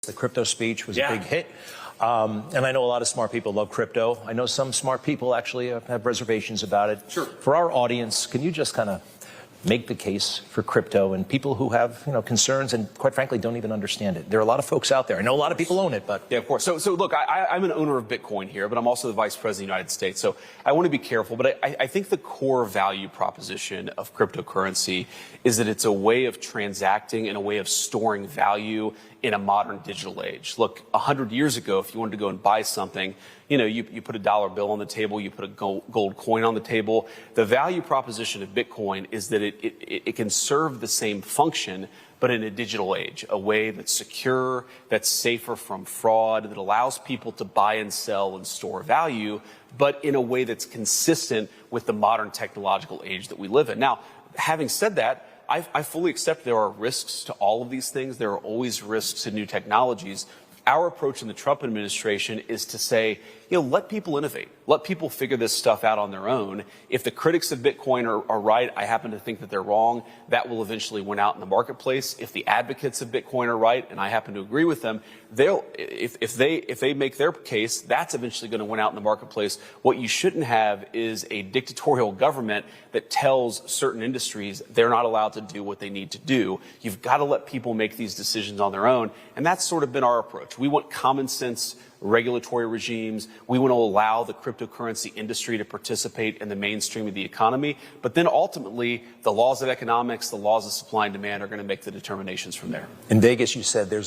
The crypto speech was a big hit. And I know a lot of smart people love crypto. I know some smart people actually have reservations about it. Sure. For our audience, can you just kind of make the case for crypto and people who have, concerns and quite frankly don't even understand it? There are a lot of folks out there. I know a lot of people own it, but yeah, of course. So look, I'm an owner of Bitcoin here, but I'm also the vice president of the United States. So I want to be careful, but I think the core value proposition of cryptocurrency is that it's a way of transacting and a way of storing value in a modern digital age. Look, 100 years ago, if you wanted to go and buy something, you put a dollar bill on the table, you put a gold coin on the table. The value proposition of Bitcoin is that it can serve the same function, but in a digital age, a way that's secure, that's safer from fraud, that allows people to buy and sell and store value, but in a way that's consistent with the modern technological age that we live in. Now, having said that, I fully accept there are risks to all of these things. There are always risks to new technologies. Our approach in the Trump administration is to say, let people innovate. Let people figure this stuff out on their own. If the critics of Bitcoin are right, I happen to think that they're wrong, that will eventually win out in the marketplace. If the advocates of Bitcoin are right, and I happen to agree with them, if they make their case, that's eventually going to win out in the marketplace. What you shouldn't have is a dictatorial government that tells certain industries they're not allowed to do what they need to do. You've got to let people make these decisions on their own, and that's sort of been our approach. We want common sense regulatory regimes. We want to allow the cryptocurrency industry to participate in the mainstream of the economy. But then ultimately, the laws of economics, the laws of supply and demand are going to make the determinations from there. in Vegas, you said there's